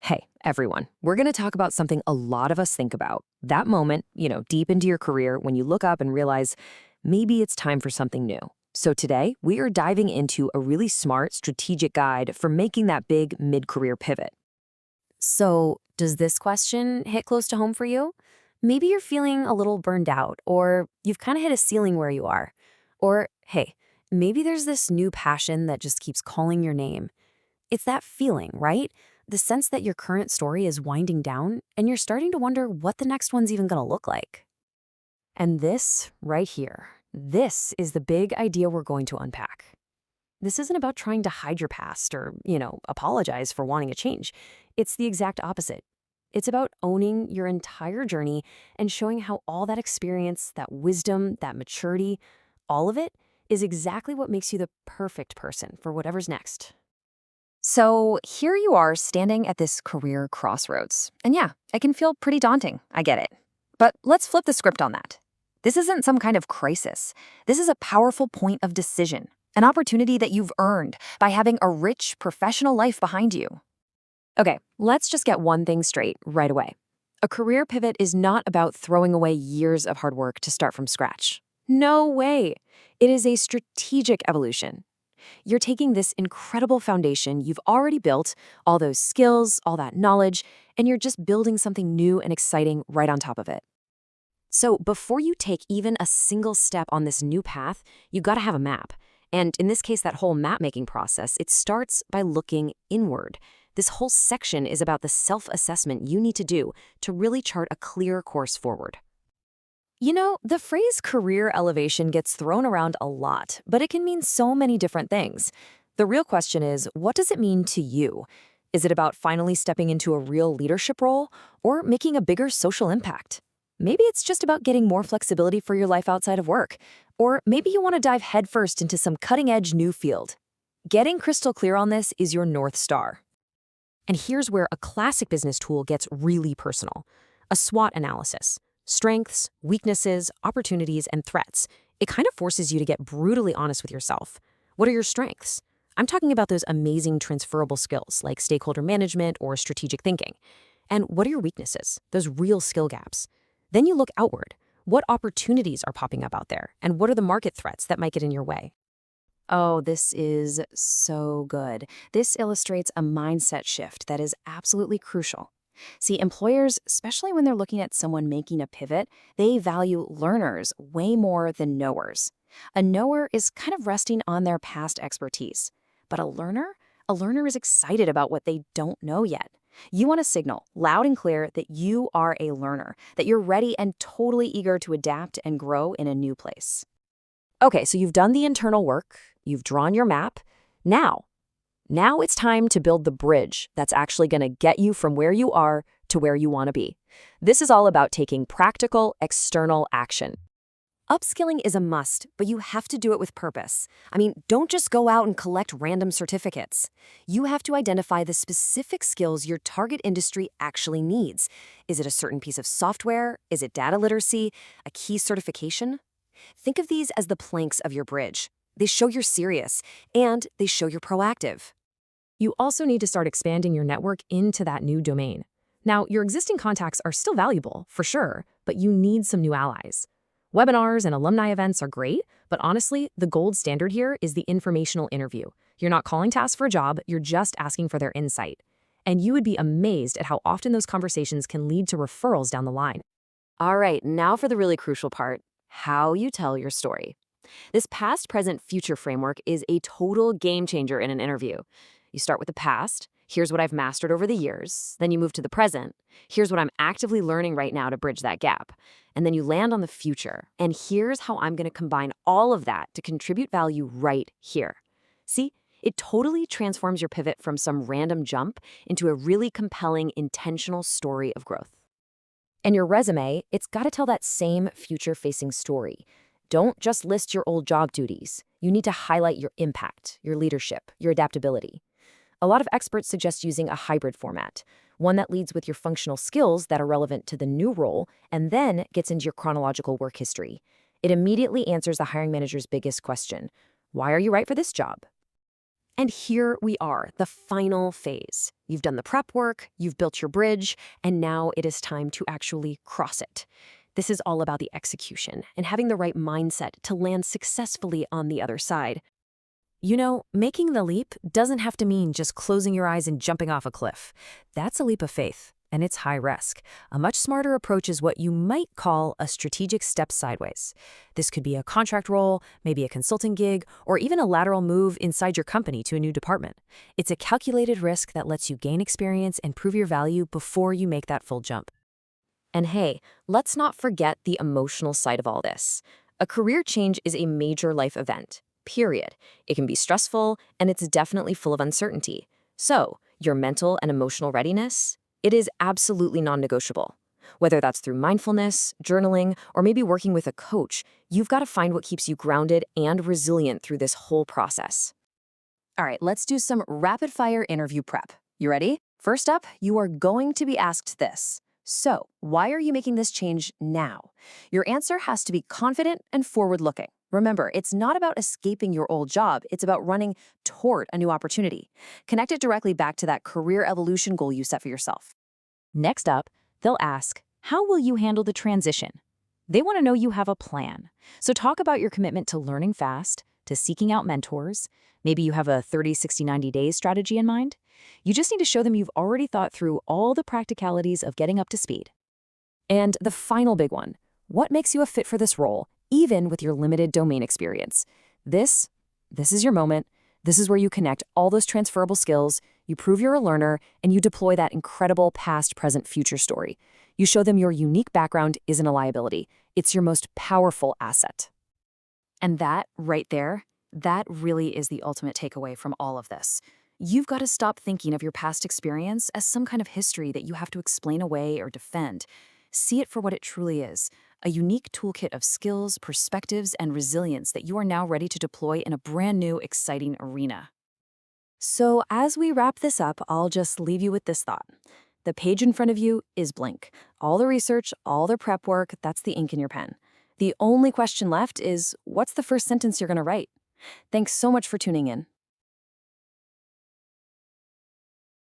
Hey, everyone, we're going to talk about something a lot of us think about. That moment, deep into your career when you look up and realize maybe it's time for something new. So today, we are diving into a really smart, strategic guide for making that big mid-career pivot. So, does this question hit close to home for you? Maybe you're feeling a little burned out, or you've kind of hit a ceiling where you are. Or, hey, maybe there's this new passion that just keeps calling your name. It's that feeling, right? The sense that your current story is winding down and you're starting to wonder what the next one's even going to look like. And this, right here, this is the big idea we're going to unpack. This isn't about trying to hide your past or, apologize for wanting a change. It's the exact opposite. It's about owning your entire journey and showing how all that experience, that wisdom, that maturity, all of it is exactly what makes you the perfect person for whatever's next. So here you are standing at this career crossroads. And yeah, it can feel pretty daunting. I get it. But let's flip the script on that. This isn't some kind of crisis. This is a powerful point of decision, an opportunity that you've earned by having a rich professional life behind you. Okay, let's just get one thing straight right away. A career pivot is not about throwing away years of hard work to start from scratch. No way. It is a strategic evolution. You're taking this incredible foundation you've already built, all those skills, all that knowledge, and you're just building something new and exciting right on top of it. So before you take even a single step on this new path, you got to have a map. And in this case, that whole map-making process, it starts by looking inward. This whole section is about the self-assessment you need to do to really chart a clear course forward. The phrase career elevation gets thrown around a lot, but it can mean so many different things. The real question is, what does it mean to you? Is it about finally stepping into a real leadership role or making a bigger social impact? Maybe it's just about getting more flexibility for your life outside of work. Or maybe you want to dive headfirst into some cutting-edge new field. Getting crystal clear on this is your North Star. And here's where a classic business tool gets really personal. A SWOT analysis. Strengths, weaknesses, opportunities, and threats. It kind of forces you to get brutally honest with yourself. What are your strengths? I'm talking about those amazing transferable skills like stakeholder management or strategic thinking. And what are your weaknesses? Those real skill gaps. Then you look outward. What opportunities are popping up out there? And what are the market threats that might get in your way? Oh, this is so good. This illustrates a mindset shift that is absolutely crucial. See, employers, especially when they're looking at someone making a pivot, they value learners way more than knowers. A knower is kind of resting on their past expertise. But a learner is excited about what they don't know yet. You want to signal loud and clear that you are a learner, that you're ready and totally eager to adapt and grow in a new place. Okay, so you've done the internal work, you've drawn your map. Now it's time to build the bridge that's actually going to get you from where you are to where you want to be. This is all about taking practical, external action. Upskilling is a must, but you have to do it with purpose. I mean, don't just go out and collect random certificates. You have to identify the specific skills your target industry actually needs. Is it a certain piece of software? Is it data literacy? A key certification? Think of these as the planks of your bridge. They show you're serious, and they show you're proactive. You also need to start expanding your network into that new domain. Now, your existing contacts are still valuable, for sure, but you need some new allies. Webinars and alumni events are great, but honestly, the gold standard here is the informational interview. You're not calling to ask for a job, you're just asking for their insight. And you would be amazed at how often those conversations can lead to referrals down the line. All right, now for the really crucial part, how you tell your story. This past, present, future framework is a total game changer in an interview. You start with the past. Here's what I've mastered over the years. Then you move to the present. Here's what I'm actively learning right now to bridge that gap. And then you land on the future. And here's how I'm going to combine all of that to contribute value right here. See, it totally transforms your pivot from some random jump into a really compelling, intentional story of growth. And your resume, it's got to tell that same future-facing story. Don't just list your old job duties. You need to highlight your impact, your leadership, your adaptability. A lot of experts suggest using a hybrid format, one that leads with your functional skills that are relevant to the new role and then gets into your chronological work history. It immediately answers the hiring manager's biggest question: why are you right for this job? And here we are, the final phase. You've done the prep work, you've built your bridge, and now it is time to actually cross it. This is all about the execution and having the right mindset to land successfully on the other side. You know, making the leap doesn't have to mean just closing your eyes and jumping off a cliff. That's a leap of faith, and it's high risk. A much smarter approach is what you might call a strategic step sideways. This could be a contract role, maybe a consulting gig, or even a lateral move inside your company to a new department. It's a calculated risk that lets you gain experience and prove your value before you make that full jump. And hey, let's not forget the emotional side of all this. A career change is a major life event, period. It can be stressful, and it's definitely full of uncertainty. So, your mental and emotional readiness? It is absolutely non-negotiable. Whether that's through mindfulness, journaling, or maybe working with a coach, you've got to find what keeps you grounded and resilient through this whole process. All right, let's do some rapid-fire interview prep. You ready? First up, you are going to be asked this. So, why are you making this change now? Your answer has to be confident and forward-looking. Remember, it's not about escaping your old job, it's about running toward a new opportunity. Connect it directly back to that career evolution goal you set for yourself. Next up, they'll ask, how will you handle the transition? They want to know you have a plan. So talk about your commitment to learning fast, to seeking out mentors. Maybe you have a 30, 60, 90 days strategy in mind. You just need to show them you've already thought through all the practicalities of getting up to speed. And the final big one, what makes you a fit for this role, even with your limited domain experience? This is your moment. This is where you connect all those transferable skills, you prove you're a learner, and you deploy that incredible past, present, future story. You show them your unique background isn't a liability. It's your most powerful asset. And that, right there, that really is the ultimate takeaway from all of this. You've got to stop thinking of your past experience as some kind of history that you have to explain away or defend. See it for what it truly is, a unique toolkit of skills, perspectives, and resilience that you are now ready to deploy in a brand new, exciting arena. So as we wrap this up, I'll just leave you with this thought. The page in front of you is blank. All the research, all the prep work, that's the ink in your pen. The only question left is, what's the first sentence you're going to write? Thanks so much for tuning in.